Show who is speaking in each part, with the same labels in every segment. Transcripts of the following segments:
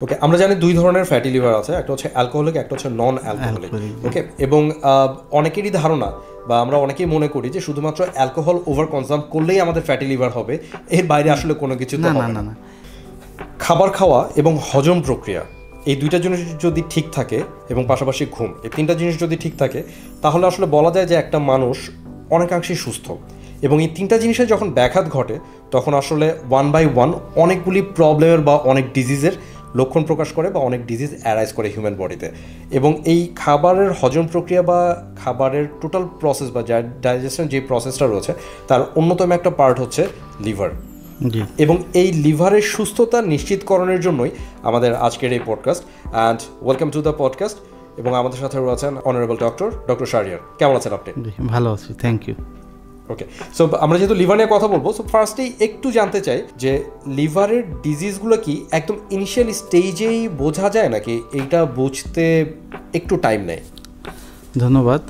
Speaker 1: ওকে, আমরা জানি দুই ধরনের ফ্যাটি লিভার আছে, একটা হচ্ছে অ্যালকোহলিক, একটা হচ্ছে নন অ্যালকোহলিক। ওকে, এবং অনেকেরই ধারণা বা আমরা অনেকেই মনে করি যে শুধুমাত্র অ্যালকোহল ওভার কনজাম করলেই আমাদের ফ্যাটি লিভার হবে, এর বাইরে আসলে কোনো কিছু তো হবে না। খাবার খাওয়া এবং হজম প্রক্রিয়া এই দুইটা জিনিস যদি ঠিক থাকে এবং পাশাপাশি ঘুম, এই তিনটা জিনিস যদি ঠিক থাকে তাহলে আসলে বলা যায় যে একটা মানুষ অনেকাংশেই সুস্থ। এবং এই তিনটা জিনিসের যখন ব্যাঘাত ঘটে তখন আসলে ওয়ান বাই ওয়ান অনেকগুলি প্রবলেমের বা অনেক ডিজিজের লক্ষণ প্রকাশ করে বা অনেক ডিজিজ অ্যারাইজ করে হিউম্যান বডিতে। এবং এই খাবারের হজম প্রক্রিয়া বা খাবারের টোটাল প্রসেস বা ডাইজেশন যে প্রসেসটা রয়েছে তার অন্যতম একটা পার্ট হচ্ছে লিভার। এবং এই লিভারের সুস্থতা নিশ্চিতকরণের জন্যই আমাদের আজকের এই podcast. And welcome to the podcast. এবং আমাদের সাথে রয়েছেন অনারেবল ডক্টর শাহরিয়ার। কেমন আছেন আপনি?
Speaker 2: ভালো আছি, থ্যাংক ইউ।
Speaker 1: ওকে, সো আমরা যেহেতু লিভার নিয়ে কথা বলবো, সো ফার্স্টেই একটু জানতে চাই যে লিভারের ডিজিজগুলো কি একদম ইনিশিয়াল স্টেজেই বোঝা যায় নাকি এইটা বুঝতে একটু টাইম নেয়?
Speaker 2: ধন্যবাদ।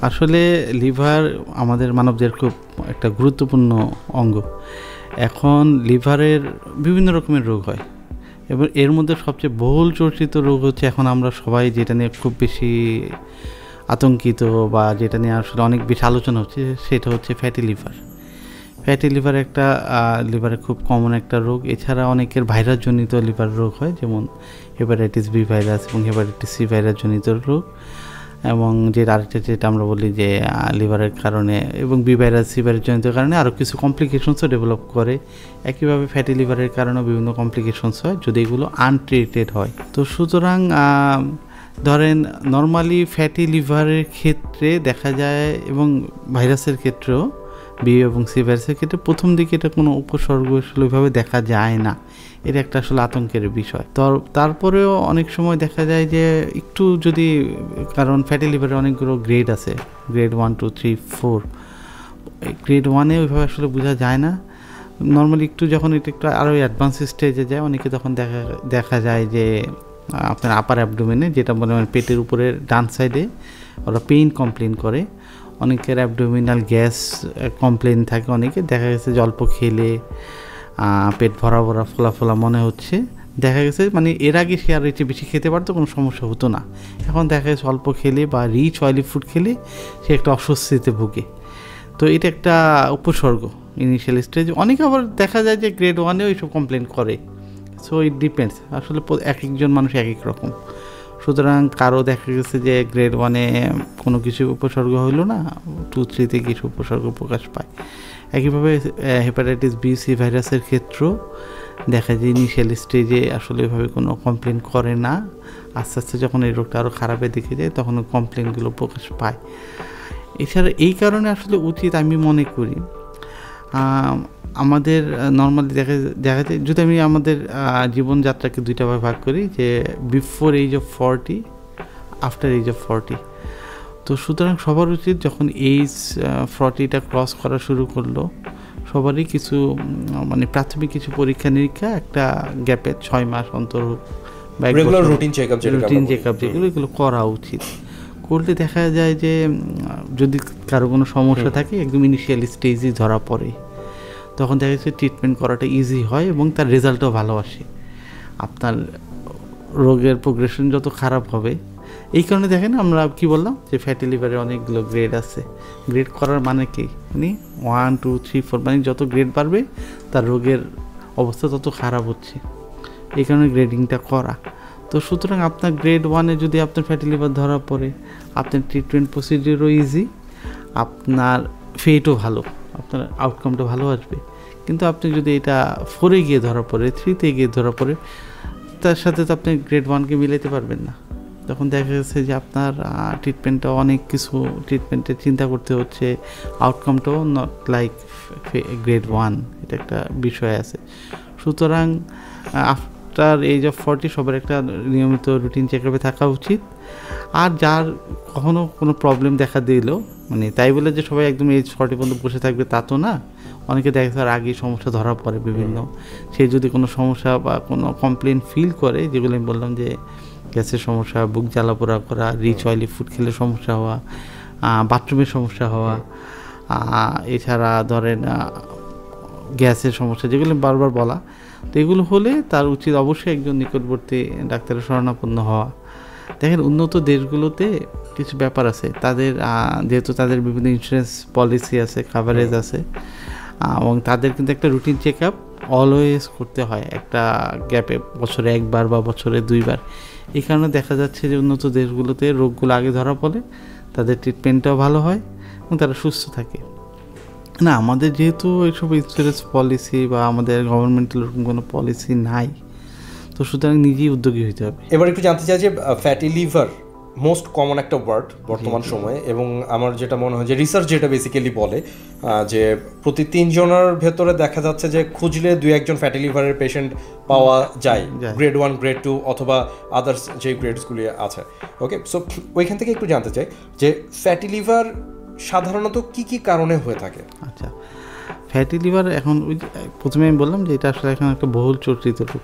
Speaker 2: আসলে লিভার আমাদের মানবদের খুব একটা গুরুত্বপূর্ণ অঙ্গ। এখন লিভারের বিভিন্ন রকমের রোগ হয় এবং এর মধ্যে সবচেয়ে বহুল চর্চিত রোগ হচ্ছে, এখন আমরা সবাই যেটা নিয়ে খুব বেশি আতঙ্কিত বা যেটা নিয়ে আসলে অনেক বেশি আলোচনা হচ্ছে, সেটা হচ্ছে ফ্যাটি লিভার। ফ্যাটি লিভার একটা লিভারের খুব কমন একটা রোগ। এছাড়া অনেকের ভাইরাসজনিত লিভার রোগ হয়, যেমন হেপাটাইটিস বি ভাইরাস এবং হেপাটাইটিস সি ভাইরাসজনিত রোগ। এবং যেটা আমরা বলি যে লিভারের কারণে এবং বি ভাইরাস সি ভাইরাসজনিত কারণে আরও কিছু কমপ্লিকেশনসও ডেভেলপ করে। একইভাবে ফ্যাটি লিভারের কারণেও বিভিন্ন কমপ্লিকেশনস হয় যদি এগুলো আনট্রিটেড হয়। তো সুতরাং ধরেন নর্মালি ফ্যাটি লিভারের ক্ষেত্রে দেখা যায় এবং ভাইরাসের ক্ষেত্রেও বি এবং সি ভাইরাসের ক্ষেত্রে প্রথম দিকে এটা কোনো উপসর্গ আসলে ওইভাবে দেখা যায় না। এটা একটা আসলে আতঙ্কের বিষয়। তারপরেও অনেক সময় দেখা যায় যে একটু যদি, কারণ ফ্যাটি লিভারের অনেকগুলো গ্রেড আছে, গ্রেড 1, 2, 3, 4। গ্রেড 1-এ ওইভাবে আসলে বোঝা যায় না। নর্মালি একটু যখন এটা একটু আরও অ্যাডভান্স স্টেজে যায়, অনেকে তখন দেখা যায় যে আপনার আপার অ্যাবডোমেনে, যেটা বলে পেটের উপরের ডান সাইডে ওরা পেইন কমপ্লেন করে। অনেকের অ্যাবডোমিনাল গ্যাস কমপ্লেন থাকে, অনেকে দেখা গেছে যে অল্প খেলে পেট ভরা ভরা ফোলা ফোলা মনে হচ্ছে। দেখা গেছে মানে এর আগে সে আর একটু বেশি খেতে পারতো, কোনো সমস্যা হতো না। এখন দেখা গেছে অল্প খেলে বা রিচ অয়েলি ফুড খেলে সে একটা অস্বস্তিতে ভুগে। তো এটা একটা উপসর্গ ইনিশিয়াল স্টেজ। অনেকে আবার দেখা যায় যে গ্রেড 1-এও এইসব কমপ্লেন করে। সো ইট ডিপেন্ডস, আসলে এক একজন মানুষ এক এক রকম। সুতরাং কারো দেখা গেছে যে গ্রেড 1-এ কোনো কিছু উপসর্গ হইল না, 2, 3-তে কিছু উপসর্গ প্রকাশ পায়। একইভাবে হেপাটাইটিস বি সি ভাইরাসের ক্ষেত্রেও দেখা যায় ইনিশিয়াল স্টেজে আসলে এভাবে কোনো কমপ্লেন করে না। আস্তে আস্তে যখন এই রোগটা আরও খারাপের দিকে যায় তখন কমপ্লেনগুলো প্রকাশ পায়। এছাড়া এই কারণে আসলে উচিত আমি মনে করি আমাদের নর্মালি দেখা যায়, যদি আমি আমাদের জীবনযাত্রাকে দুইটা ভাগ করি, যে before age of 40, after age of 40। তো সুতরাং সবার উচিত যখন এজ 40টা ক্রস করা শুরু করলো, সবারই কিছু মানে প্রাথমিক কিছু পরীক্ষা নিরীক্ষা একটা গ্যাপে 6 মাস অন্তর বা রুটিন চেকআপ এগুলো করা উচিত। করলে দেখা যায় যে যদি কারো কোনো সমস্যা থাকে একদম ইনিশিয়াল স্টেজই ধরা পড়ে, তখন দেখা যাচ্ছে ট্রিটমেন্ট করাটা ইজি হয় এবং তার রেজাল্টও ভালো আসে। আপনার রোগের প্রোগ্রেশন যত খারাপ হবে, এই কারণে দেখেন আমরা কি বললাম যে ফ্যাটি লিভারের অনেকগুলো গ্রেড আছে। গ্রেড করার মানে কি, মানে 1, 2, 3, 4, মানে যত গ্রেড বাড়বে তার রোগের অবস্থা তত খারাপ হচ্ছে, এই কারণে গ্রেডিংটা করা। তো সুতরাং আপনার গ্রেড 1-এ যদি আপনার ফ্যাটি লিভার ধরা পড়ে, আপনার ট্রিটমেন্ট প্রসিডিওরও ইজি, আপনার ফেটও ভালো, আপনার আউটকামটা ভালো আসবে। কিন্তু আপনি যদি এটা 4-এ গিয়ে ধরা পড়ে, 3-তে গিয়ে ধরা পড়ে, তার সাথে তো আপনি গ্রেড 1-কে মিলাইতে পারবেন না। তখন দেখা যাচ্ছে যে আপনার ট্রিটমেন্টটা অনেক কিছু ট্রিটমেন্টের চিন্তা করতে হচ্ছে, আউটকামটাও নট লাইক গ্রেড 1, এটা একটা বিষয় আছে। সুতরাং আফটার এজ অফ 40 সবার একটা নিয়মিত রুটিন চেকআপে থাকা উচিত। আর যার কখনো কোনো প্রবলেম দেখা দিল, মানে তাই বলে যে সবাই একদম এজ 40 পর্যন্ত বসে থাকবে তা তো না। অনেকে দেখা যাচ্ছে আগেই সমস্যা ধরা পড়ে বিভিন্ন, সে যদি কোনো সমস্যা বা কোনো কমপ্লেন ফিল করে, যেগুলো আমি বললাম যে গ্যাসের সমস্যা, বুক জ্বালাপোড়া করা, রিচ অয়েলি ফুড খেলে সমস্যা হওয়া, বাথরুমের সমস্যা হওয়া, এছাড়া ধরেন গ্যাসের সমস্যা, যেগুলো বারবার বলা, তো এগুলো হলে তার উচিত অবশ্যই একজন নিকটবর্তী ডাক্তারের শরণাপন্ন হওয়া। দেখেন উন্নত দেশগুলোতে কিছু ব্যাপার আছে, তাদের যেহেতু তাদের বিভিন্ন ইন্স্যুরেন্স পলিসি আছে, কাভারেজ আছে, এবং তাদের কিন্তু একটা রুটিন চেক আপ অলওয়েজ করতে হয় একটা গ্যাপে, বছরে একবার বা বছরে 2বার। এই কারণে দেখা যাচ্ছে যে উন্নত দেশগুলোতে রোগগুলো আগে ধরা পড়ে, তাদের ট্রিটমেন্টটাও ভালো হয় এবং তারা সুস্থ থাকে। না, আমাদের যেহেতু এইসব ইন্স্যুরেন্স পলিসি বা আমাদের গভর্নমেন্টাল এরকম কোনো পলিসি নাই, তো সুতরাং নিজেই উদ্যোগী হতে হবে।
Speaker 1: এবার একটু জানতে চাই যে ফ্যাটি লিভার মোস্ট কমন একটা ওয়ার্ড বর্তমান সময়ে, এবং আমার যেটা মনে হয় যে রিসার্চ যেটা বেসিক্যালি বলে যে প্রতি 3 জনের ভেতরে দেখা যাচ্ছে যে খুঁজলে 2-1 জন ফ্যাটি লিভারের পেশেন্ট পাওয়া যায়, গ্রেড 1 গ্রেড 2 অথবা আদার্স যে গ্রেডসগুলি আছে। ওকে, সো ওইখান থেকে একটু জানতে চাই যে ফ্যাটি লিভার সাধারণত কি কি কারণে হয়ে থাকে?
Speaker 2: আচ্ছা, ফ্যাটি লিভার এখন ওই প্রথমে আমি বললাম যে এটা আসলে এখন একটা বহুল চর্চিত রোগ,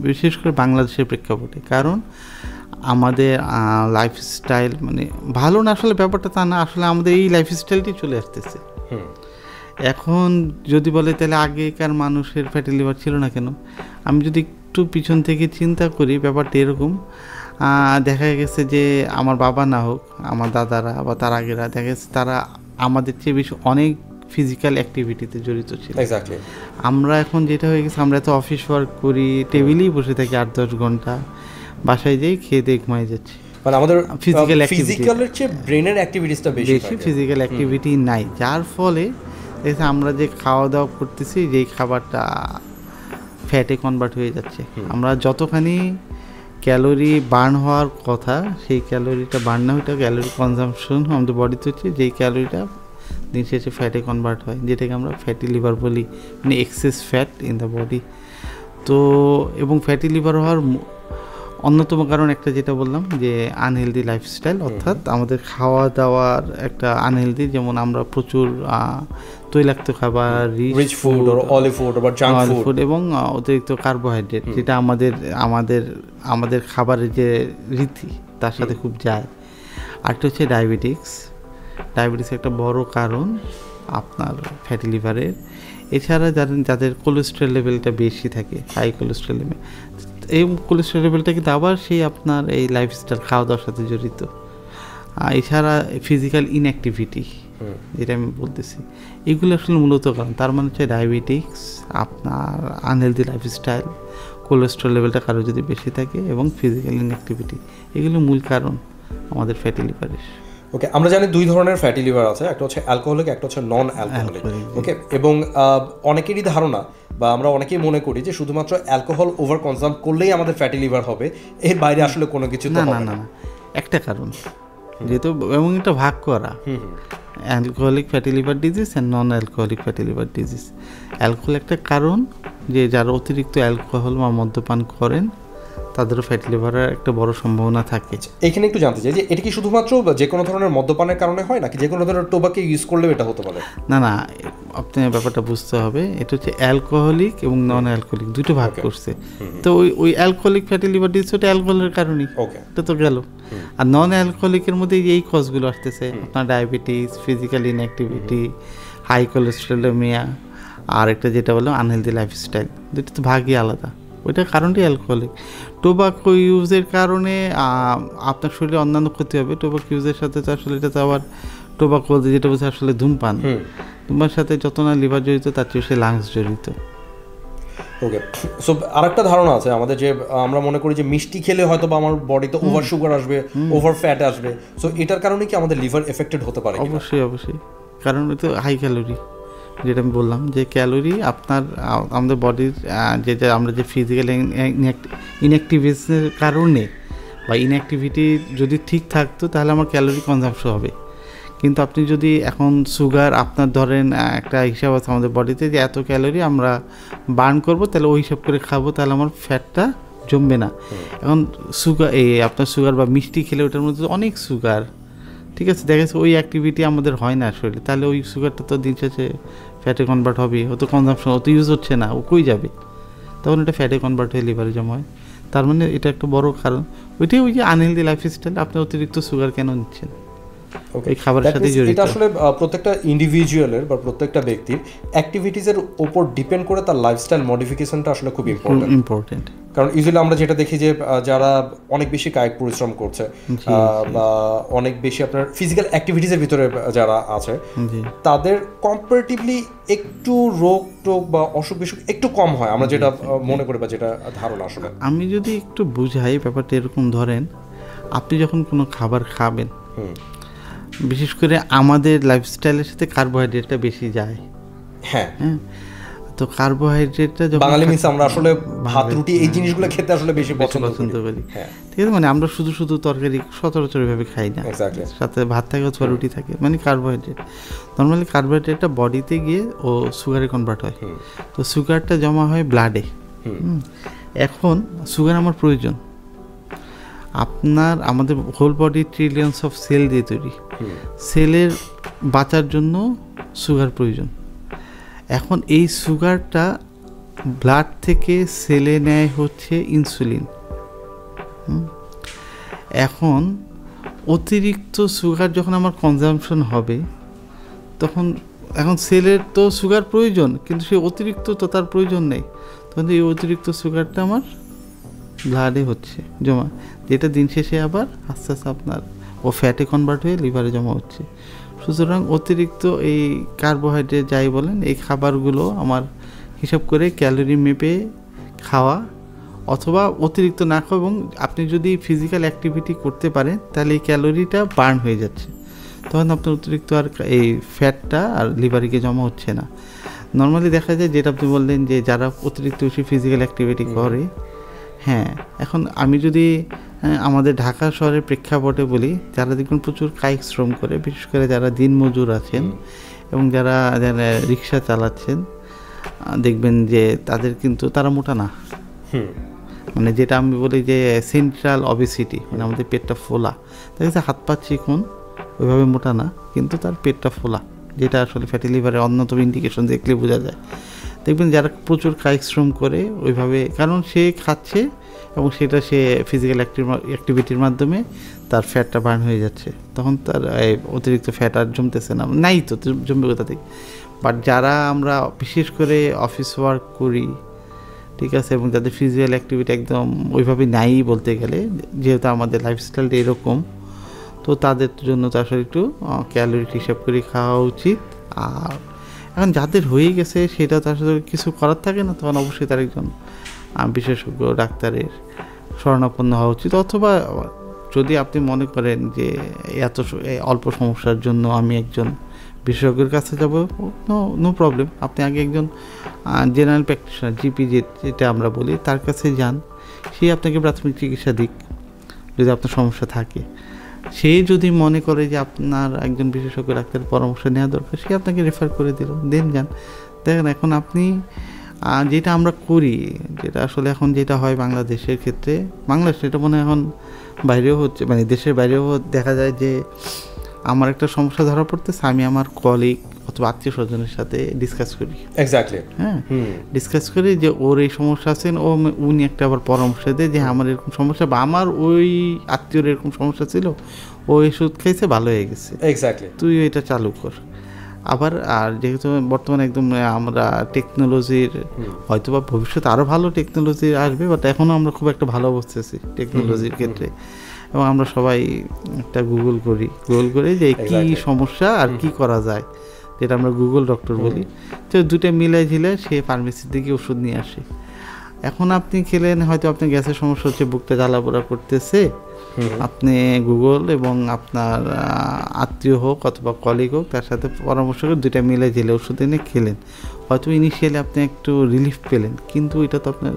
Speaker 2: বিশেষ করে বাংলাদেশের প্রেক্ষাপটে। কারণ আমাদের লাইফস্টাইল মানে ভালো না, আসলে ব্যাপারটা তা না, আসলে আমাদের এই লাইফস্টাইলটি চলে আসতেছে। এখন যদি বলে তাহলে আগেকার মানুষের ফ্যাটি লিভার ছিল না কেন, আমি যদি একটু পিছন থেকে চিন্তা করি ব্যাপারটা এরকম, দেখা গেছে যে আমার বাবা না হোক, আমার দাদারা বা তার আগেরা দেখা গেছে তারা আমাদের চেয়ে বেশি অনেক ফিজিক্যাল অ্যাক্টিভিটিতে জড়িত ছিল। আমরা এখন যেটা হয়ে গেছে, আমরা তো অফিস ওয়ার্ক করি, টেবিলেই বসে থাকি 8-10 ঘন্টা, বাসায় যাই খেয়ে দিয়ে ঘুমাই যাচ্ছি।
Speaker 1: মানে আমাদের ফিজিক্যালের চেয়ে ব্রেনের অ্যাক্টিভিটিসটা বেশি
Speaker 2: ফিজিক্যাল অ্যাক্টিভিটি নাই, যার ফলে দেখে আমরা যে খাওয়া দাওয়া করতেছি, যেই খাবারটা ফ্যাটে কনভার্ট হয়ে যাচ্ছে। আমরা যতখানি ক্যালোরি বার্ন হওয়ার কথা, সেই ক্যালোরিটা বার্ন না, ওইটা ক্যালোরি কনজাম্পশন আমাদের বডিতে হচ্ছে, যেই ক্যালোরিটা দিন শেষে ফ্যাটে কনভার্ট হয়, যেটাকে আমরা ফ্যাটি লিভার বলি, মানে excess fat in the body. তো এবং ফ্যাটি লিভার হওয়ার অন্যতম কারণ একটা যেটা বললাম যে আনহেলদি লাইফস্টাইল, অর্থাৎ আমাদের খাওয়া দাওয়ার একটা আনহেলদি, যেমন আমরা প্রচুর তৈলাক্ত খাবার, রিচ ফুড,
Speaker 1: অলিভ ফুড বা জাঙ্ক ফুড
Speaker 2: এবং অতিরিক্ত কার্বোহাইড্রেট, যেটা আমাদের খাবারের যে রীতি তার সাথে খুব যায়। আরেকটা হচ্ছে ডায়াবেটিস একটা বড় কারণ আপনার ফ্যাটি লিভারের। এছাড়া যাদের কোলেস্ট্রল লেভেলটা বেশি থাকে, হাই কোলেস্ট্রল লেভেল, এই কোলেস্ট্রল লেভেলটা কিন্তু আবার সেই আপনার এই লাইফস্টাইল খাওয়া দাওয়ার সাথে জড়িত। এছাড়া ফিজিক্যাল ইনঅ্যাক্টিভিটি, যেটা আমি বলতেছি, এগুলো আসলে মূলত কারণ। তার মানে হচ্ছে ডায়াবেটিক্স, আপনার আনহেলদি লাইফস্টাইল, কোলেস্ট্রল লেভেলটা কারো যদি বেশি থাকে, এবং ফিজিক্যাল ইনঅ্যাক্টিভিটি, এগুলো মূল কারণ আমাদের ফ্যাটি লিভারের।
Speaker 1: ওকে, আমরা জানি 2 ধরনের ফ্যাটি লিভার আছে, একটা হচ্ছে অ্যালকোহলিক, একটা হচ্ছে নন অ্যালকোহলিক। ওকে, এবং অনেকেরই ধারণা বা আমরা অনেকেই মনে করি যে শুধুমাত্র অ্যালকোহল ওভার কনজাম করলেই আমাদের ফ্যাটি লিভার হবে, এর বাইরে আসলে কোনো কিছু
Speaker 2: না। একটা কারণ যেহেতু, এবং এটা ভাগ করা, alcoholic fatty liver disease and non alcoholic fatty liver disease. Alcohol একটা কারণ, যে যারা অতিরিক্ত অ্যালকোহল বা মদ্যপান করেন তাদেরও ফ্যাটি লিভারের একটা বড় সম্ভাবনা থাকে।
Speaker 1: এখানে একটু জানতে চাই যে এটা কি শুধুমাত্র যে কোনো ধরনের মদ্যপানের কারণে হয়, নাকি যে কোনো ধরনের টোবাকো ইউজ করলেও এটা হতে পারে?
Speaker 2: না, আপনি ব্যাপারটা বুঝতে হবে, এটা হচ্ছে অ্যালকোহলিক এবং নন অ্যালকোহলিক দুটো ভাগ করছে। তো ওই অ্যালকোহলিক ফ্যাটি লিভার ডিজিজ ওটা অ্যালকোহলের কারণেই, এটা তো গেল। আর নন অ্যালকোহলিকের মধ্যে এই কজগুলো আসতেছে, আপনার ডায়াবেটিস, ফিজিক্যাল ইনঅ্যাক্টিভিটি, হাই কোলেস্ট্রলেমিয়া, আর একটা যেটা বললাম আনহেলদি লাইফস্টাইল, দুটো তো ভাগই আলাদা। ওইটার কারণটাই অ্যালকোহলিক। টোবাকো ইউজের কারণে আপনার শরীরে অন্যান্য ক্ষতি হবে। টোবাকো ইউজের সাথে তো আসলে এটা তো আবার টোবাকো যেটা বলছে আসলে ধূমপানের সাথে যত না লিভার জড়িত, তার চেয়ে সে লাংস জড়িত।
Speaker 1: ওকে, সো আরেকটা ধারণা আছে আমাদের যে আমরা মনে করি যে মিষ্টি খেলে হয়তো বা আমার বডিতে ওভার সুগার আসবে, ওভার ফ্যাট আসবে, সো এটার কারণে কি আমাদের লিভার এফেক্টেড হতে পারে?
Speaker 2: অবশ্যই, কারণ এটা হাই ক্যালোরি, যেটা আমি বললাম যে ক্যালোরি আপনার আমাদের বডির আমরা যে ফিজিক্যাল ইনঅ্যাক্টিভিটির কারণে বা ইনঅ্যাক্টিভিটি যদি ঠিক থাকতো তাহলে আমার ক্যালোরি কনজাম্পশন হবে। কিন্তু আপনি যদি এখন সুগার, আপনার ধরেন একটা হিসাব আছে আমাদের বডিতে যে এত ক্যালোরি আমরা বার্ন করব, তাহলে ওই হিসাব করে খাবো, তাহলে আমার ফ্যাটটা জমবে না। এখন আপনার সুগার বা মিষ্টি খেলে ওটার মধ্যে অনেক সুগার, ঠিক আছে, দেখা যাচ্ছে ওই অ্যাক্টিভিটি আমাদের হয় না শরীরে, তাহলে ওই সুগারটা তো দিন শেষে ফ্যাটে কনভার্ট হবে, ও তো কনজাম্পশন, ও তো ইউজ হচ্ছে না, ও কই যাবে, তখন এটা ফ্যাটে কনভার্ট হয়ে লিভারে জমা হয়। তার মানে এটা একটা বড় কারণ। ওইটাই ওই যে আনহেলদি লাইফস্টাইল, আপনি অতিরিক্ত সুগার কেন নিচ্ছেন, এই খাবারের সাথে জড়িত।
Speaker 1: এটা আসলে প্রত্যেকটা ইন্ডিভিজুয়ালের বা প্রত্যেকটা ব্যক্তির অ্যাক্টিভিটিসের উপর ডিপেন্ড করে তার লাইফস্টাইল মডিফিকেশনটা আসলে খুব ইম্পর্টেন্ট। কারণ ইউজুয়ালি আমরা যেটা দেখি যে যারা অনেক বেশি কায়িক পরিশ্রম করছে বা অনেক বেশি আপনার ফিজিক্যাল অ্যাক্টিভিটিসের ভিতরে যারা আছে তাদের কম্পারেটিভলি একটু রোগ টোগ বা অসুখ বিসুখ একটু কম হয়, আমরা যেটা মনে করি বা যেটা ধারণা। আসলে
Speaker 2: আমি যদি একটু বুঝাই ব্যাপারটা এরকম, ধরেন আপনি যখন কোনো খাবার খাবেন, বিশেষ করে আমাদের লাইফস্টাইলের সাথে কার্বোহাইড্রেটটা বেশি যায়।
Speaker 1: হ্যাঁ,
Speaker 2: তো কার্বোহাইড্রেটটা যখন
Speaker 1: বাঙালি মিস আমরা আসলে ভাত রুটি এই জিনিসগুলো খেতে আসলে বেশি পছন্দ করি।
Speaker 2: ঠিক আছে, মানে আমরা শুধু তরকারি সচরাচর ভাবে খাই না, সাথে ভাত থাকে অথবা রুটি থাকে, মানে কার্বোহাইড্রেট। নর্মালি কার্বোহাইড্রেটটা বডিতে গিয়ে ও সুগারে কনভার্ট হয়, তো সুগারটা জমা হয় ব্লাডে। এখন সুগার আমার প্রয়োজন, আমাদের হোল বডি ট্রিলিয়নস অফ সেল দিয়ে তৈরি, সেলের বাঁচার জন্য সুগার প্রয়োজন। এখন এই সুগারটা ব্লাড থেকে সেলে নেয় হচ্ছে ইনসুলিন। এখন অতিরিক্ত সুগার যখন আমার কনজাম্পশন হবে, তখন এখন সেলের তো সুগার প্রয়োজন, কিন্তু সেই অতিরিক্ত তো তার প্রয়োজন নেই, তখন এই অতিরিক্ত সুগারটা আমার ব্লাডে হচ্ছে জমা, যেটা দিন শেষে আবার আস্তে আস্তে আপনার ও ফ্যাটে কনভার্ট হয়ে লিভারে জমা হচ্ছে। সুতরাং অতিরিক্ত এই কার্বোহাইড্রেট যাই বলেন, এই খাবারগুলো আমার হিসাব করে ক্যালোরি মেপে খাওয়া, অথবা অতিরিক্ত না খাওয়া, এবং আপনি যদি ফিজিক্যাল অ্যাক্টিভিটি করতে পারেন তাহলে এই ক্যালোরিটা বার্ন হয়ে যাচ্ছে, তখন আপনার অতিরিক্ত আর এই ফ্যাটটা আর লিভারে গিয়ে জমা হচ্ছে না। নর্মালি দেখা যায় যেটা আপনি বললেন যে যারা অতিরিক্ত বেশি ফিজিক্যাল অ্যাক্টিভিটি করে, হ্যাঁ, এখন আমি যদি আমাদের ঢাকা শহরের প্রেক্ষাপটে বলি, যারা দেখবেন প্রচুর কায়িক শ্রম করে, বিশেষ করে যারা দিনমজুর আছেন এবং যারা রিক্সা চালাচ্ছেন, দেখবেন যে তাদের কিন্তু তারা মোটা না, মানে যেটা আমি বলি যে সেন্ট্রাল অবেসিটি, মানে আমাদের পেটটা ফোলা, দেখা হাত পা চিকন, ওইভাবে মোটা না, কিন্তু তার পেটটা ফোলা, যেটা আসলে ফ্যাটি লিভারের অন্যতম ইন্ডিকেশন দেখলে বোঝা যায়। দেখবেন যারা প্রচুর কায়িক শ্রম করে ওইভাবে, কারণ সে খাচ্ছে এবং সেটা সে ফিজিক্যাল অ্যাক্টিভিটির মাধ্যমে তার ফ্যাটটা বার্ন হয়ে যাচ্ছে, তখন তার অতিরিক্ত ফ্যাট আর জমতেছে না, নাই তো জমবে কোথা থেকে। বাট যারা আমরা বিশেষ করে অফিস ওয়ার্ক করি, ঠিক আছে, এবং যাদের ফিজিক্যাল অ্যাক্টিভিটি একদম ওইভাবে নাই বলতে গেলে, যেহেতু আমাদের লাইফস্টাইলটা এরকম, তো তাদের জন্য তো আসলে একটু ক্যালোরি হিসাব করে খাওয়া উচিত। আর এখন যাদের হয়ে গেছে সেটা তো আসলে কিছু করার থাকে না, তখন অবশ্যই তার একজন বিশেষজ্ঞ ডাক্তারের শরণাপন্ন হওয়া উচিত। অথবা যদি আপনি মনে করেন যে এত অল্প সমস্যার জন্য আমি একজন বিশেষজ্ঞের কাছে যাব, নো প্রবলেম, আপনি আগে একজন জেনারেল প্র্যাকটিশনার, জিপি যেটা আমরা বলি, তার কাছে যান, সে আপনাকে প্রাথমিক চিকিৎসা দিক যদি আপনার সমস্যা থাকে। সে যদি মনে করে যে আপনার একজন বিশেষজ্ঞ ডাক্তারের পরামর্শ নেওয়া দরকার, সে আপনাকে রেফার করে দিল, দেন যান। দেখেন এখন আপনি যেটা আমরা করি, যেটা আসলে এখন যেটা হয় বাংলাদেশের ক্ষেত্রে, বাংলাদেশ এটা মনে হয় এখন বাইরেও হচ্ছে, মানে দেশের বাইরেও দেখা যায় যে আমার একটা সমস্যা ধরা পড়তেছে, আমি আমার কলিগ অথবা আত্মীয় স্বজনের সাথে ডিসকাস করি,
Speaker 1: এক্স্যাক্টলি,
Speaker 2: হ্যাঁ, ডিসকাস করি যে ওর এই সমস্যা আছে, উনি একটা আবার পরামর্শ দেয় যে আমার এরকম সমস্যা, বা আমার ওই আত্মীয়র এরকম সমস্যা ছিল, ও ওষুধ খাইছে, ভালো হয়ে গেছে,
Speaker 1: এক্স্যাক্টলি,
Speaker 2: তুই এটা চালু কর। আবার আর যেহেতু বর্তমানে একদম আমরা টেকনোলজির, হয়তো বা ভবিষ্যতে আরও ভালো টেকনোলজি আসবে, বাট এখনও আমরা খুব একটা ভালো অবস্থা আছি টেকনোলজির ক্ষেত্রে, এবং আমরা সবাই একটা গুগল করে যে কি সমস্যা আর কি করা যায়, যেটা আমরা গুগল ডক্টর বলি, তো দুটো মিলাই ঝিলে সে ফার্মেসির দিকে ওষুধ নিয়ে আসে। এখন আপনি খেলেন, হয়তো আপনার গ্যাসের সমস্যা হচ্ছে, বুকটা জ্বালাপোড়া করতেছে, আপনি গুগল এবং আপনার আত্মীয় হোক অথবা কলিগ হোক, তার সাথে পরামর্শ করে দুইটা মিলে ঝেলে ওষুধ এনে খেলেন, হয়তো ইনিশিয়ালি আপনি একটু রিলিফ পেলেন, কিন্তু এটা তো আপনার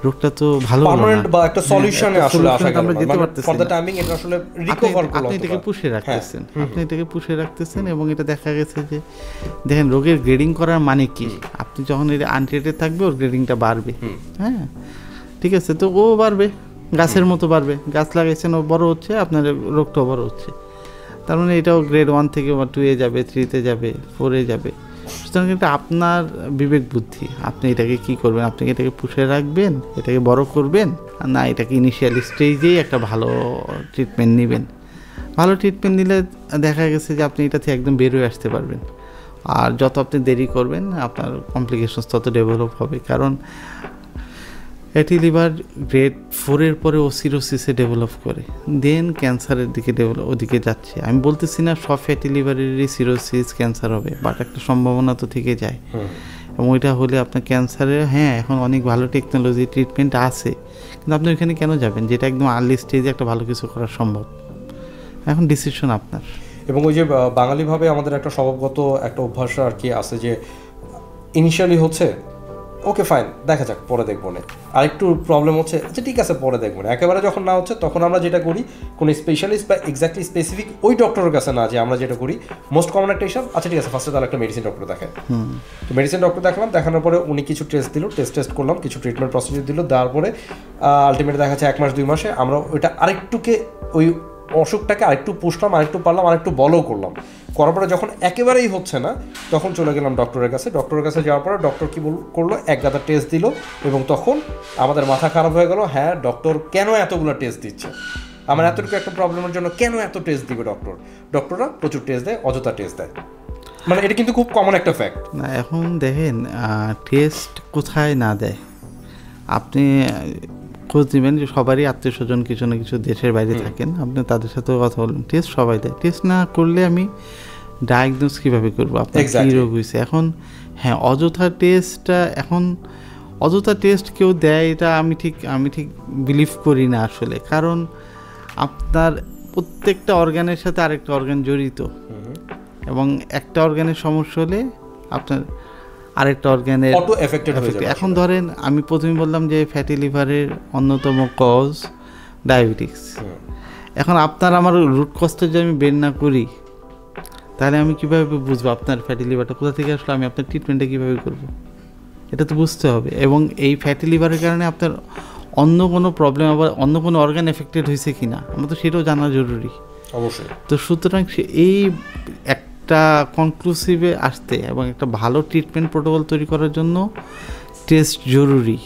Speaker 2: রোগটা তো ভালো
Speaker 1: পার্মানেন্ট বা একটা সলিউশনে আসলে আশা করি
Speaker 2: আমরা যেতে পারতেছি
Speaker 1: ফর দ্য টাইমিং এটা আসলে রিকভার করতে,
Speaker 2: আপনি এটাকে পুষে রাখতেছেন, এবং এটা দেখা গেছে যে দেখেন রোগের গ্রেডিং করার মানে কি, আপনি যখন এটা আনট্রিটেড থাকবে ওর গ্রেডিংটা বাড়বে, হ্যাঁ, ঠিক আছে, তো ও বাড়বে, গাছের মতো বাড়বে, গাছ লাগাইছেন, ও বড় হচ্ছে, আপনার রোগটাও বড় হচ্ছে, তার মানে এটাও গ্রেড 1 থেকে 2-এ যাবে, 3-তে যাবে, 4-এ যাবে। সুতরাং এটা আপনার বিবেক বুদ্ধি, আপনি এটাকে কি করবেন, আপনি এটাকে পুষে রাখবেন, এটাকে বড় করবেন, আর না এটাকে ইনিশিয়াল স্টেজেই একটা ভালো ট্রিটমেন্ট নেবেন। ভালো ট্রিটমেন্ট নিলে দেখা গেছে যে আপনি এটা থেকে একদম বের হয়ে আসতে পারবেন। আর যত আপনি দেরি করবেন আপনার কমপ্লিকেশনস তত ডেভেলপ হবে, কারণ ফ্যাটি লিভার গ্রেড 4 পরে সিরোসিসে ডেভেলপ করে, দেন ক্যান্সারের দিকে ওদিকে যাচ্ছে। আমি বলতেছি না সব ফ্যাটি লিভারেরই সিরোসিস ক্যান্সার হবে, বাট একটা সম্ভাবনা তো থেকে যায়। এবং ওইটা হলে আপনার ক্যান্সারের এখন অনেক ভালো টেকনোলজি ট্রিটমেন্ট আছে, কিন্তু আপনি ওইখানে কেন যাবেন যেটা একদম আর্লি স্টেজে একটা ভালো কিছু করা সম্ভব? এখন ডিসিশন আপনার।
Speaker 1: এবং ওই যে বাঙালিভাবে আমাদের একটা স্বভাবগত একটা অভ্যাস আর কি আছে যে ইনিশিয়ালি হচ্ছে ওকে ফাইন দেখা যাক পরে দেখবো না, আরেকটু প্রবলেম হচ্ছে আচ্ছা ঠিক আছে পরে দেখবো না, একেবারে যখন না হচ্ছে তখন আমরা যেটা করি কোনো স্পেশালিস্ট বা এক্স্যাক্টলি স্পেসিফিক ওই ডক্টরের কাছে না, যে আমরা যেটা করি মোস্ট কমন একটা হিসাব আচ্ছা ঠিক আছে ফার্স্টে তাহলে একটা মেডিসিন ডক্টর দেখায়। তো মেডিসিন ডক্টর দেখালাম, দেখানোর পরে উনি কিছু টেস্ট দিল, টেস্ট করলাম, কিছু ট্রিটমেন্ট প্রসিডিউর দিল, দেওয়ার পরে আলটিমেটলি দেখা যাচ্ছে 1 মাস 2 মাসে আমরা ওইটা আরেকটুকে ওই অসুখটাকে আরেকটু পুষলাম, আরেকটু পারলাম, আরেকটু বলও করলাম, করার পরে যখন একেবারেই হচ্ছে না তখন চলে গেলাম ডক্টরের কাছে যাওয়ার পরে ডক্টর কী করলো এক গাদা টেস্ট দিল, এবং তখন আমাদের মাথা খারাপ হয়ে গেল, হ্যাঁ ডক্টর কেন এতগুলো টেস্ট দিচ্ছে, আমার এতটুকু একটা প্রবলেমের জন্য কেন এত টেস্ট দিবে ডক্টররা প্রচুর টেস্ট দেয়, অযথা টেস্ট দেয়, মানে এটা কিন্তু খুব কমন একটা ফ্যাক্ট।
Speaker 2: না এখন দেখেন টেস্ট কোথায় না দেয়, আপনি খোঁজ নেবেন যে সবারই আত্মীয় স্বজন কিছু না কিছু দেশের বাইরে থাকেন, আপনি তাদের সাথেও কথা বলবেন, টেস্ট সবাই দেয়, টেস্ট না করলে আমি ডায়াগনোস কীভাবে করবো আপনার কী রোগ হয়েছে? এখন অযথা টেস্ট কেউ দেয় এটা আমি ঠিক বিলিভ করি না আসলে, কারণ আপনার প্রত্যেকটা অর্গানের সাথে আরেকটা অর্গান জড়িত, এবং একটা অর্গানের সমস্যা হলে আপনার আরেকটা অর্গানের
Speaker 1: অটো এফেক্টেড হয়ে যাবে।
Speaker 2: এখন ধরেন আমি প্রথমে বললাম যে ফ্যাটি লিভারের অন্যতম কজ ডায়াবেটিক্স, এখন আপনার আমার রুট কজটা যদি আমি বের না করি তাহলে আমি কীভাবে বুঝবো আপনার ফ্যাটি লিভারটা কোথা থেকে আসলে, আমি আপনার ট্রিটমেন্টটা কীভাবে করবো এটা তো বুঝতে হবে। এবং এই ফ্যাটি লিভারের কারণে আপনার অন্য কোনো প্রবলেম আবার অন্য কোনো অর্গান এফেক্টেড হয়েছে কি না আমার তো সেটাও জানা জরুরি
Speaker 1: অবশ্যই।
Speaker 2: তো সুতরাং এই একটা কনক্লুসিভে আসতে এবং একটা ভালো ট্রিটমেন্ট প্রোটোকল তৈরি করার জন্য টেস্ট জরুরি,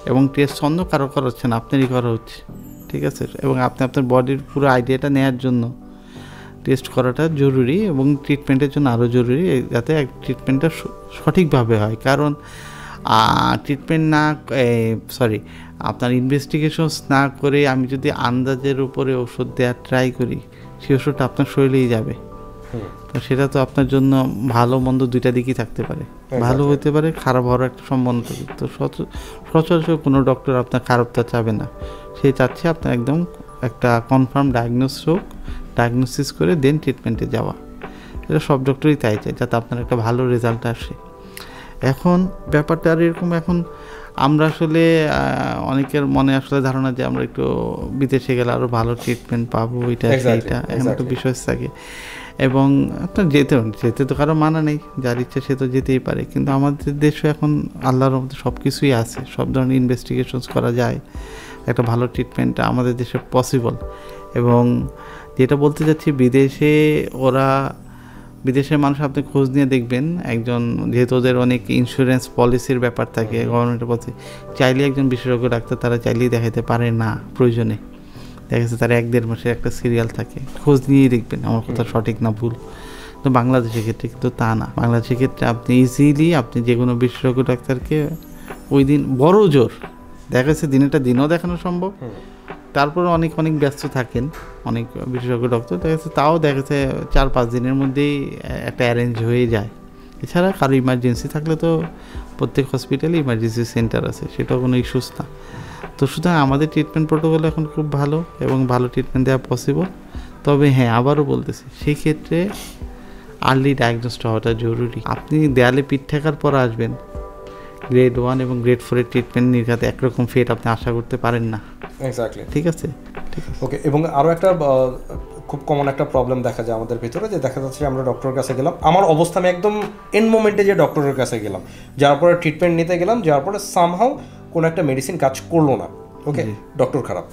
Speaker 2: এবং টেস্ট অন্য কারো হচ্ছে না, আপনারই করা হচ্ছে, ঠিক আছে? এবং আপনি আপনার বডির পুরো আইডিয়াটা নেওয়ার জন্য টেস্ট করাটা জরুরি, এবং ট্রিটমেন্টের জন্য আরও জরুরি, যাতে ট্রিটমেন্টটা সঠিকভাবে হয়। কারণ আপনার ইনভেস্টিগেশনস না করে আমি যদি আন্দাজের উপরে ওষুধ দেওয়ার ট্রাই করি সেই ওষুধটা আপনার শরীরেই যাবে, তো সেটা তো আপনার জন্য ভালো মন্দ দুইটা দিকই থাকতে পারে, ভালো হতে পারে খারাপ হওয়ার একটা সম্ভাবনা থাকে। তো সচরাচর কোনো ডক্টর আপনার খারাপটা চাবে না, সে চাচ্ছে আপনার একদম একটা কনফার্ম ডায়াগনোসিস করে দেন ট্রিটমেন্টে যাওয়া, এটা সব ডক্টরই তাই চায়, যাতে আপনার একটা ভালো রেজাল্ট আসে। এখন ব্যাপারটা আর এরকম, এখন আমরা আসলে অনেকের মনে আসলে ধারণা যে আমরা একটু বিদেশে গেলে আরও ভালো ট্রিটমেন্ট পাবো, এটা এখন একটু বিশ্বাস থাকে, এবং আপনার যেতে তো কারো মানা নেই, যার ইচ্ছা সে তো যেতেই পারে, কিন্তু আমাদের দেশে এখন আল্লাহর মধ্যে সব কিছুই আছে, সব ধরনের ইনভেস্টিগেশনস করা যায়, একটা ভালো ট্রিটমেন্ট আমাদের দেশে পসিবল। এবং যেটা বলতে চাচ্ছি বিদেশের মানুষ আপনি খোঁজ নিয়ে দেখবেন, একজন যেহেতু ওদের অনেক ইন্স্যুরেন্স পলিসির ব্যাপার থাকে গভর্নমেন্টের পথে, চাইলে একজন বিশেষজ্ঞ ডাক্তার তারা চাইলেই দেখাতে পারে না, প্রয়োজনে দেখা যাচ্ছে তার 1-1.5 মাসের একটা সিরিয়াল থাকে, খোঁজ নিয়েই দেখবেন আমার কথা সঠিক না ভুল। তো বাংলাদেশের ক্ষেত্রে কিন্তু তা না, বাংলাদেশের ক্ষেত্রে আপনি ইজিলি আপনি যে কোনো বিশেষজ্ঞ ডাক্তারকে ওই দিন বড় জোর দেখা যাচ্ছে দিনও দেখানো সম্ভব, তারপরে অনেক ব্যস্ত থাকেন অনেক বিশেষজ্ঞ ডক্টর, দেখা যাচ্ছে তাও দেখা যাচ্ছে 4-5 দিনের মধ্যেই একটা অ্যারেঞ্জ হয়ে যায়। এছাড়া কারো ইমার্জেন্সি থাকলে তো প্রত্যেক হসপিটালে ইমার্জেন্সি সেন্টার আছে, সেটাও কোনো ইস্যুস না। তো সুতরাং আমাদের ট্রিটমেন্ট প্রোটোকল এখন খুব ভালো এবং ভালো ট্রিটমেন্ট দেওয়া পসিবল। তবে আবারও বলতেছি, সেই ক্ষেত্রে আর্লি ডায়াগনোসড হওয়াটা জরুরি। আপনি দেয়ালে পিঠ ঠেকার পর আসবেন, গ্রেড 1 এবং গ্রেড 4 ট্রিটমেন্ট নির্ঘাতে একরকম ফেট আপনি আশা করতে পারেন না।
Speaker 1: এক্স্যাক্টলি,
Speaker 2: ঠিক আছে।
Speaker 1: ওকে। এবং আরও একটা খুব কমন একটা প্রবলেম দেখা যায় আমাদের ভিতরে, যে দেখা যাচ্ছে আমরা ডক্টরের কাছে গেলাম, আমার অবস্থা আমি একদম এন্ড মোমেন্টে যে ডক্টরের কাছে গেলাম, যার পরে ট্রিটমেন্ট নিতে গেলাম, যার পরে সামহাও কোনো একটা মেডিসিন কাজ করলো না, ওকে ডক্টর খারাপ,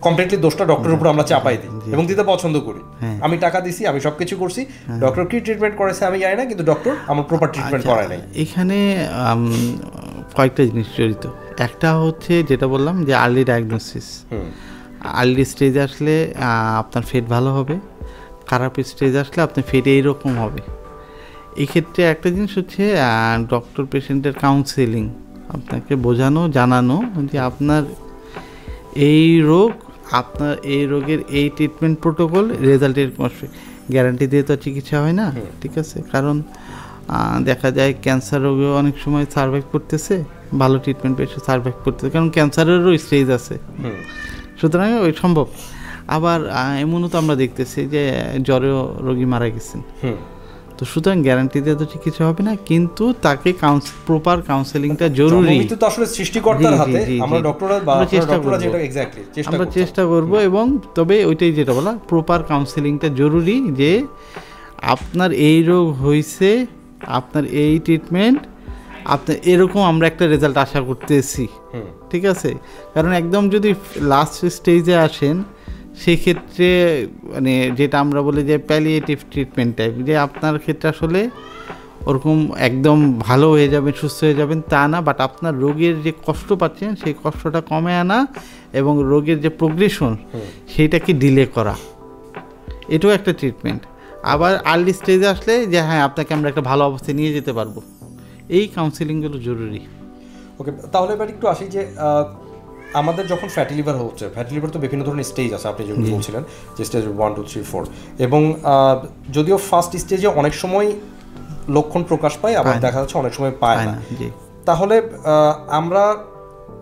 Speaker 1: কমপ্লিটলি দোষটা ডক্টরের উপর আমরা চাপাই দিই এবং দিতে পছন্দ করি। আমি টাকা দিছি, আমি সব কিছু করছি, ডক্টর কি ট্রিটমেন্ট করেছে আমি জানি না, কিন্তু ডক্টর আমার প্রপার ট্রিটমেন্ট করায় নাই।
Speaker 2: এখানে কয়েকটা জিনিস জড়িত। একটা হচ্ছে যেটা বললাম যে আর্লি ডায়াগনোসিস, আর্লি স্টেজে আসলে আপনার ফেট ভালো হবে খারাপ স্টেজ আসলে আপনার ফেটে এইরকম হবে। এই ক্ষেত্রে একটা জিনিস হচ্ছে ডক্টর পেশেন্টের কাউন্সেলিং, আপনাকে বোঝানো জানানো যে আপনার এই রোগ, আপনার এই রোগের এই ট্রিটমেন্ট প্রোটোকল, রেজাল্টের গ্যারান্টি দিয়ে তো চিকিৎসা হয় না, ঠিক আছে? কারণ দেখা যায় ক্যান্সার রোগেও অনেক সময় সার্ভাইভ করতেছে, ভালো ট্রিটমেন্ট পেয়ে সার্ভাইভ করতেছে, কারণ ক্যান্সারেরও স্টেজ আছে, সুতরাং ওই সম্ভব। আবার এমনও তো আমরা দেখতেছি যে জ্বরেও রোগী মারা গেছেন, তো সুতরাং গ্যারান্টি দিয়ে তো চিকিৎসা হবে না, কিন্তু তাকে প্রপার কাউন্সেলিংটা জরুরি।
Speaker 1: তো আসলে সৃষ্টিকর্তার হাতে, আমরা ডক্টররা বা ডক্টররা যেটা এক্স্যাক্টলি
Speaker 2: আমরা চেষ্টা করব, এবং তবে ওইটাই যেটা বলা প্রপার কাউন্সেলিংটা জরুরি, যে আপনার এই রোগ হয়েছে, আপনার এই ট্রিটমেন্ট, আপনার এরকম আমরা একটা রেজাল্ট আশা করতেছি, ঠিক আছে? কারণ একদম যদি লাস্ট স্টেজে আসেন, সেক্ষেত্রে মানে যেটা আমরা বলি যে প্যালিয়েটিভ ট্রিটমেন্ট টাইপ, যে আপনার ক্ষেত্রে আসলে ওরকম একদম ভালো হয়ে যাবেন, সুস্থ হয়ে যাবেন তা না, বাট আপনার রোগের যে কষ্ট পাচ্ছেন সেই কষ্টটা কমে আনা এবং রোগের যে প্রোগ্রেশন সেইটাকে ডিলে করা, এটাও একটা ট্রিটমেন্ট। আবার আর্লি স্টেজে আসলে যে হ্যাঁ আপনাকে আমরা একটা ভালো অবস্থায় নিয়ে যেতে পারবো, এই কাউন্সেলিংগুলো জরুরি।
Speaker 1: ওকে, তাহলে এবার একটু আসি যে আমাদের যখন ফ্যাটি লিভার হচ্ছে, ফ্যাটি লিভার তো বিভিন্ন ধরনের স্টেজ আছে, আপনি যেগুলো বলছিলেন যে স্টেজ 1, 2, 3, 4, এবং যদিও ফার্স্ট স্টেজে অনেক সময় লক্ষণ প্রকাশ পায়, আবার দেখা যাচ্ছে অনেক সময় পায় না। তাহলে আমরা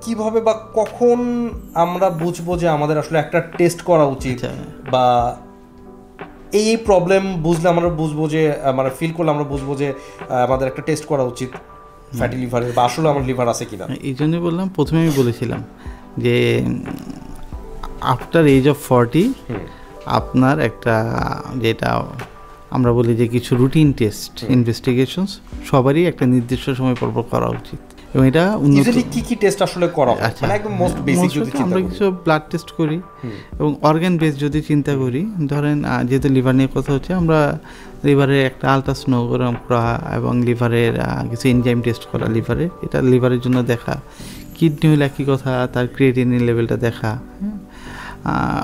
Speaker 1: কিভাবে বা কখন আমরা বুঝবো যে আমাদের আসলে একটা টেস্ট করা উচিত, বা এই প্রবলেম বুঝলে আমরা বুঝবো যে মানে ফিল করলে আমরা বুঝবো যে আমাদের একটা টেস্ট করা উচিত ফ্যাটি লিভারের, বা আসলে আমার লিভার আছে কিনা?
Speaker 2: এই জন্যই বললাম, প্রথমে আমি বলেছিলাম যে আফটার এজ অফ 40 আপনার একটা, যেটা আমরা বলি যে কিছু রুটিন টেস্ট ইনভেস্টিগেশনস সবারই একটা নির্দিষ্ট সময় পর করা উচিত। এবং এটা
Speaker 1: কি টেস্ট আসলে করা হয়, মানে একদম মোস্ট বেসিক যদি
Speaker 2: আমরা কিছু ব্লাড টেস্ট করি, এবং অর্গান বেস যদি চিন্তা করি, ধরেন যেহেতু লিভার নিয়ে কথা হচ্ছে, আমরা লিভারে একটা আলট্রাসোনোগ্রাম করা এবং লিভারের কিছু এনজাইম টেস্ট করা লিভারে, এটা লিভারের জন্য দেখা। কিডনি হলে একই কথা, তার ক্রিয়েটিনিন লেভেলটা দেখা,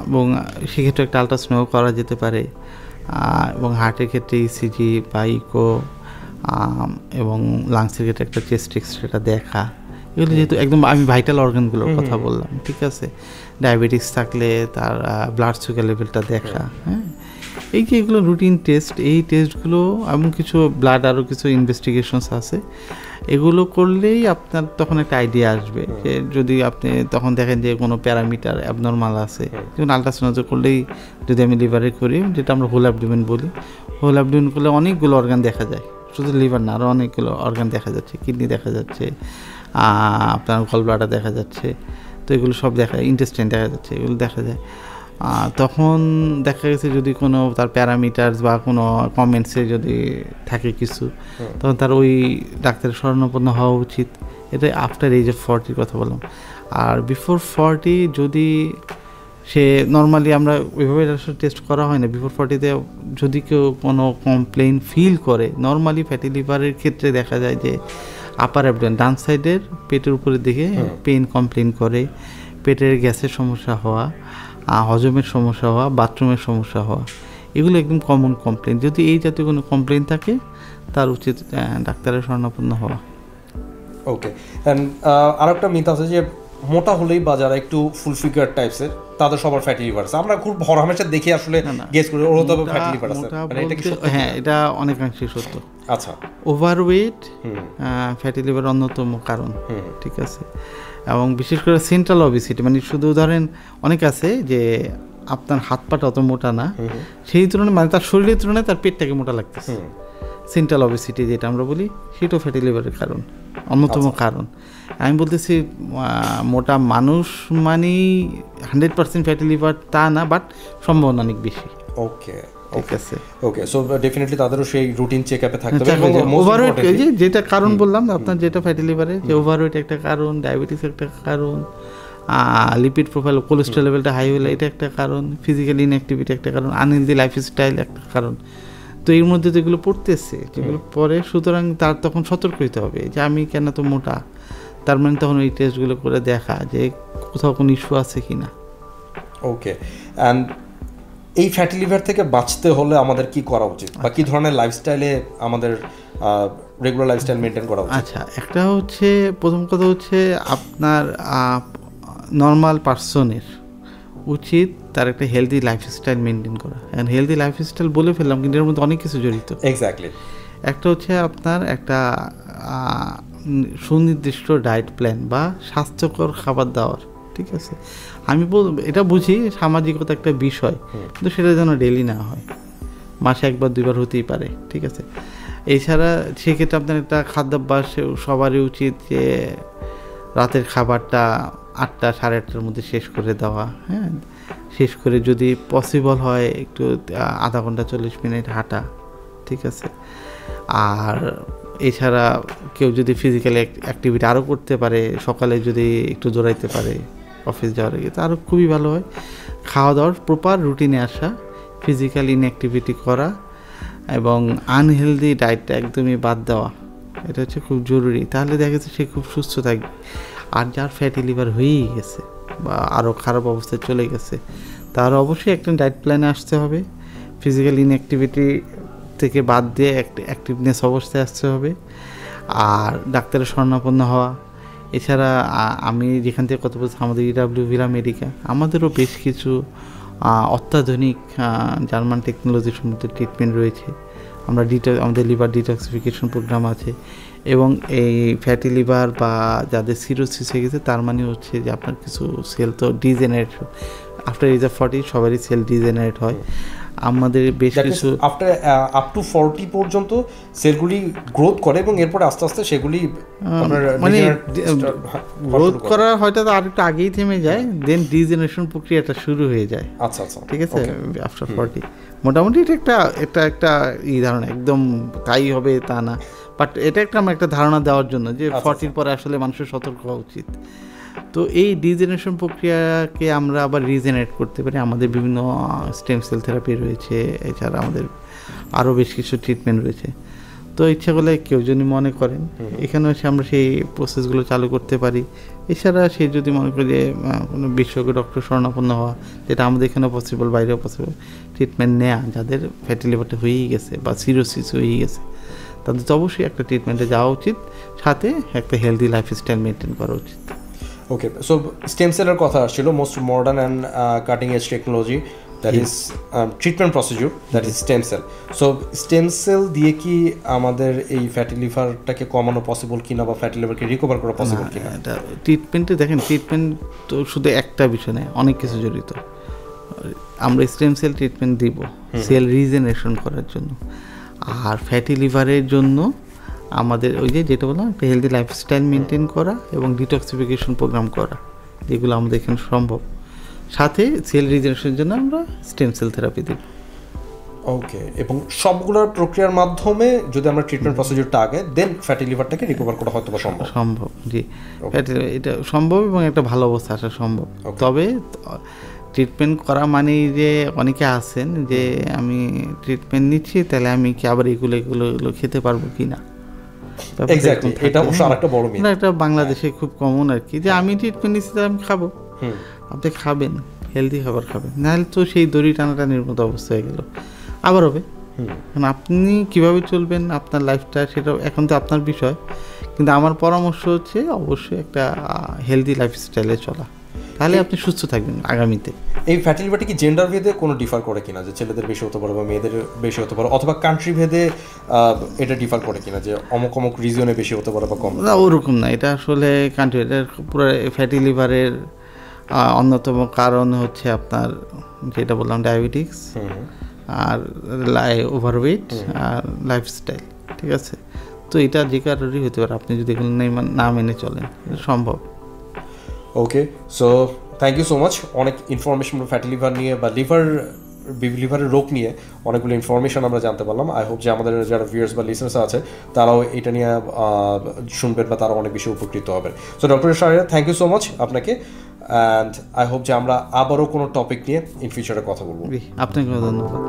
Speaker 2: এবং সেক্ষেত্রে একটা আলট্রাসোনো করা যেতে পারে। এবং হার্টের ক্ষেত্রে ইসিজি বা ইকো, এবং লাংসের ক্ষেত্রে একটা চেস্ট এক্সরেটা দেখা। এগুলো যেহেতু একদম আমি ভাইটাল অর্গানগুলোর কথা বললাম, ঠিক আছে? ডায়াবেটিস থাকলে তার ব্লাড সুগার লেভেলটা দেখা, হ্যাঁ, এই যে এগুলো রুটিন টেস্ট, এই টেস্টগুলো এবং কিছু ব্লাড আরও কিছু ইনভেস্টিগেশনস আছে, এগুলো করলেই আপনার তখন একটা আইডিয়া আসবে যে যদি আপনি তখন দেখেন যে কোনো প্যারামিটার অ্যাবনর্মাল আছে, যেমন আলট্রাসোনোগ্রাম করলেই যদি আমি লিভারে করি, যেটা আমরা হোল অ্যাবডোমেন বলি, হোল অ্যাবডোমেন করলে অনেকগুলো অর্গান দেখা যায়, শুধু লিভার না, আরও অনেকগুলো অর্গান দেখা যাচ্ছে, কিডনি দেখা যাচ্ছে, আপনার গল ব্লাডার দেখা যাচ্ছে, তো এগুলো সব দেখা, ইন্টেস্টাইন দেখা যাচ্ছে, এগুলো দেখা যায়। তখন দেখা গেছে যদি কোনো তার প্যারামিটার্স বা কোনো কমেন্টসে যদি থাকে কিছু, তখন তার ওই ডাক্তারের শরণাপন্ন হওয়া উচিত। এটা আফটার এজ অফ 40 কথা বললাম। আর বিফোর 40 যদি সে নর্মালি, আমরা ওইভাবে টেস্ট করা হয় না, বিফোর 40-তে যদি কেউ কোনো কমপ্লেন ফিল করে, নর্মালি ফ্যাটি লিভারের ক্ষেত্রে দেখা যায় যে আপার অ্যাবডোমেন ডান সাইডের পেটের উপরের দিকে পেইন কমপ্লেন করে, পেটের গ্যাসের সমস্যা হওয়া, হজমের সমস্যা হওয়া, বাথরুমের সমস্যা হওয়া, এগুলো একদম কমন কমপ্লেন। যদি এই জাতীয় কোনো কমপ্লেন থাকে, তার উচিত ডাক্তারের শরণাপন্ন হওয়া।
Speaker 1: ওকে, আর একটা মিথ আছে যে মোটা হলেই বা যারা একটু ফুল ফিগার টাইপসের তাদের সবার ফ্যাটি লিভার আছে। আমরা খুব হরহামেশা দেখে আসলে গেস করি ওর তো ফ্যাটি লিভার আছে, মানে এটা কি সত্য?
Speaker 2: হ্যাঁ, এটা অনেকাংশে সত্য।
Speaker 1: আচ্ছা,
Speaker 2: ওভারওয়েট ফ্যাটি লিভার অন্যতম কারণ, ঠিক আছে? এবং বিশেষ করে সেন্ট্রাল ওবেসিটি, মানে শুধু ধরেন অনেক আছে যে আপনার হাত পাটা অত মোটা না, সেই তুলনায় মানে তার শরীরের তুলনায় তার পেটটাকে মোটা লাগতেছে, সেন্ট্রাল ওবেসিটি যেটা আমরা বলি, সেটাও ফ্যাটি লিভারের কারণ, অন্যতম কারণ। আমি বলতেছি মোটা মানুষ মানেই 100% ফ্যাটি লিভার তা না, বাট সম্ভাবনা অনেক বেশি।
Speaker 1: ওকে,
Speaker 2: ঠিক আছে,
Speaker 1: ওকে। সো ডেফিনেটলি তাদেরও সেই রুটিন চেকআপে থাকতে হবে। এবং
Speaker 2: ওভারওয়েট, যেটা কারণ বললাম আপনার, যেটা ফ্যাটি লিভারে, যে ওভারওয়েট একটা কারণ, ডায়াবেটিস একটা কারণ, লিপিড প্রোফাইল কোলেস্ট্রল লেভেলটা হাই হলে এটা একটা কারণ, ফিজিক্যাল ইনঅ্যাক্টিভিটি একটা কারণ, আনহেলদি লাইফস্টাইল একটা কারণ। তো এর মধ্যে তো এগুলো পড়তেছে, যেগুলো পরে, সুতরাং তার তখন সতর্ক হতে হবে যে আমি কেন তো মোটা, তার মানে তখন ওই টেস্টগুলো করে দেখা যে কোথাও কোনো ইস্যু আছে কি না।
Speaker 1: ওকে, অ্যান্ড এই ফ্যাটি লিভার থেকে বাঁচতে হলে আমাদের কি করা উচিত বা কি ধরনের লাইফস্টাইলে আমাদের রেগুলার লাইফস্টাইল মেনটেন করা উচিত?
Speaker 2: আচ্ছা, একটা হচ্ছে প্রথম কথা হচ্ছে আপনার নর্মাল পার্সনের উচিত তার একটা হেলদি লাইফস্টাইল মেনটেন করা। এখন হেলদি লাইফস্টাইল বলে ফেললাম, কিন্তু এর মধ্যে অনেক কিছু জড়িত।
Speaker 1: এক্স্যাক্টলি।
Speaker 2: একটা হচ্ছে আপনার একটা সুনির্দিষ্ট ডায়েট প্ল্যান বা স্বাস্থ্যকর খাবার দাবার, ঠিক আছে? আমি এটা বুঝি সামাজিকতা একটা বিষয়, কিন্তু সেটা যেন ডেলি না হয়, মাসে একবার দুইবার হতেই পারে, ঠিক আছে? এছাড়া সেক্ষেত্রে আপনার একটা খাদ্যাভ্যাস সবারই উচিত যে রাতের খাবারটা 8টা সাড়ে 8টার মধ্যে শেষ করে দেওয়া। হ্যাঁ, শেষ করে যদি পসিবল হয় একটু আধা ঘন্টা 40 মিনিট হাঁটা, ঠিক আছে? আর এছাড়া কেউ যদি ফিজিক্যাল অ্যাক্টিভিটি আরও করতে পারে, সকালে যদি একটু দৌড়াইতে পারে অফিস যাওয়ার আগে, তো আরও খুবই ভালো হয়। খাওয়া দাওয়ার প্রপার রুটিনে আসা, ফিজিক্যাল ইনঅ্যাক্টিভিটি করা এবং আনহেলদি ডায়েটটা একদমই বাদ দেওয়া, এটা হচ্ছে খুব জরুরি। তাহলে দেখা যাচ্ছে সে খুব সুস্থ থাকবে। আর যার ফ্যাটি লিভার হয়েই গেছে বা আরও খারাপ অবস্থায় চলে গেছে, তার অবশ্যই একটা ডায়েট প্ল্যানে আসতে হবে, ফিজিক্যাল ইনঅ্যাক্টিভিটি থেকে বাদ দিয়ে অ্যাক্টিভনেস অবস্থায় আসতে হবে, আর ডাক্তারের শরণাপন্ন হওয়া। এছাড়া আমি যেখান থেকে কথা বলছি, আমাদের ইডাব্লিউ ভিলা মেডিকা, আমাদেরও বেশ কিছু অত্যাধুনিক জার্মান টেকনোলজি সম্বন্ধে ট্রিটমেন্ট রয়েছে। আমরা আমাদের লিভার ডিটক্সিফিকেশন প্রোগ্রাম আছে, এবং এই ফ্যাটি লিভার বা যাদের সিরোসিস হয়ে গেছে, তার মানে হচ্ছে যে আপনার কিছু সেল তো ডিজেনারেট, আফটার এজ অফ 40 সবারই সেল ডিজেনারেট হয়। আমাদের বেশ কিছু
Speaker 1: আপ টু 40 পর্যন্ত সেলগুলি গ্রোথ করে এবং এরপরে আস্তে আস্তে সেগুলি
Speaker 2: মানে গ্রোথ করা হয়তো আর একটু আগেই থেমে যায়, দেন ডিজেনারেশন প্রক্রিয়াটা শুরু হয়ে যায়।
Speaker 1: আচ্ছা আচ্ছা,
Speaker 2: ঠিক আছে, আফটার 40 মোটামুটি এটা একটা ধারণা, একদম তাই হবে তা না, বাট এটা আমার একটা ধারণা দেওয়ার জন্য যে 40 পরে আসলে মানুষের সতর্ক হওয়া উচিত। তো এই ডিজেনারেশন প্রক্রিয়াকে আমরা আবার রিজেনারেট করতে পারি। আমাদের বিভিন্ন স্টেম সেল থেরাপি রয়েছে, এছাড়া আমাদের আরও বেশ কিছু ট্রিটমেন্ট রয়েছে। তো ইচ্ছা করলে কেউ যদি মনে করেন এখানে এসে আমরা সেই প্রসেসগুলো চালু করতে পারি। এছাড়া সে যদি মনে করে যে কোনো বিশেষজ্ঞ ডক্টর শরণাপন্ন হওয়া, যেটা আমাদের এখানেও পসিবল, বাইরেও পসিবল, ট্রিটমেন্ট নেওয়া, যাদের ফ্যাটি লিভারটা হয়েই গেছে বা সিরোসিস হয়েই গেছে, তাদের তো অবশ্যই একটা ট্রিটমেন্টে যাওয়া উচিত, সাথে একটা হেলদি লাইফস্টাইল মেনটেন করা উচিত।
Speaker 1: ওকে, সো স্টেম সেলের কথা আসছিল, most modern and cutting edge technology, that is treatment procedure, that is stem cell. So stem cell দিয়ে কি আমাদের এই ফ্যাটি লিভারটাকে কমানো পসিবল কিনা বা ফ্যাটি লিভারকে রিকভার করা পসিবল কিনা?
Speaker 2: এটা ট্রিটমেন্টে দেখেন, ট্রিটমেন্ট তো শুধু একটা বিষয় নেই, অনেক কিছু জড়িত। আমরা স্টেম সেল ট্রিটমেন্ট দিব সেল রিজেনারেশন করার জন্য, আর ফ্যাটি লিভারের জন্য আমাদের ওই যেটা বললাম, একটা হেলদি লাইফস্টাইল মেনটেন করা এবং ডিটক্সিফিকেশন প্রোগ্রাম করা, যেগুলো আমাদের এখানে সম্ভব। সাথে সেল রিজেনারেশনের জন্য আমরা স্টেম সেল থেরাপি দিই।
Speaker 1: ওকে, এবং সবগুলোর প্রক্রিয়ার মাধ্যমে যদি আমরা ট্রিটমেন্ট প্রসিডিউরটা আগে, দেন ফ্যাটি লিভারটাকে রিকভার করা হয়তো বা সম্ভব।
Speaker 2: জি, এটা সম্ভব এবং একটা ভালো অবস্থা আসা সম্ভব। তবে ট্রিটমেন্ট করা মানেই যে অনেকে আছেন যে আমি ট্রিটমেন্ট নিচ্ছি, তাহলে আমি কি আবার এগুলো খেতে পারবো কি না,
Speaker 1: এটা অবশ্য আরেকটা বড় মিথ।
Speaker 2: এটা বাংলাদেশে খুব কমন আর কি, যে আমি ট্রিটমেন্ট নিচ্ছি তাহলে আমি খাবো। আপনি খাবেন, হেলদি খাবার খাবেন, নাহলে তো সেই দড়ি টানাটানির মতো অবস্থা হয়ে গেল, আবার হবে। আপনি কিভাবে চলবেন আপনার লাইফটা, সেটা এখন তো আপনার বিষয়, কিন্তু আমার পরামর্শ হচ্ছে অবশ্যই একটা হেলদি লাইফস্টাইলে চলা, তাহলে আপনি সুস্থ থাকবেন আগামীতে।
Speaker 1: এই ফ্যাটি লিভারটা কি জেন্ডার ভেদে কোনো ডিফার করে কিনা, যে ছেলেদের বেশি হতে পারে বা মেয়েদের বেশি হতে পারে, অথবা কান্ট্রি ভেদে এটা ডিফার করে কিনা, যে অমুক রিজিয়নে বেশি হতে পারে বা কম?
Speaker 2: না, ওরকম না, এটা আসলে কান্ট্রি, এটা পুরো ফ্যাটি লিভারের অন্যতম কারণ হচ্ছে আপনার যেটা বললাম ডায়াবেটিক্স, আর ওভারওয়েট আর লাইফস্টাইল, ঠিক আছে? তো এটা যে কারোরই হতে পারে, আপনি যদি এগুলো না মেনে চলেন, সম্ভব।
Speaker 1: Okay, so thank you so much. অনেক ইনফরমেশন ফ্যাটি লিভার নিয়ে বা লিভারের রোগ নিয়ে অনেকগুলো ইনফরমেশন আমরা জানতে পারলাম। আই হোপ যে আমাদের যারা ভিউয়ার্স বা লিসনার্স আছে তারাও এটা নিয়ে শুনবেন বা তারাও অনেক বেশি উপকৃত হবেন। So doctor Shahriar, thank you so much আপনাকে, অ্যান্ড আই হোপ যে আমরা আবারও কোনো টপিক নিয়ে ইন ফিউচারে কথা বলবো।
Speaker 2: আপনাকে ধন্যবাদ।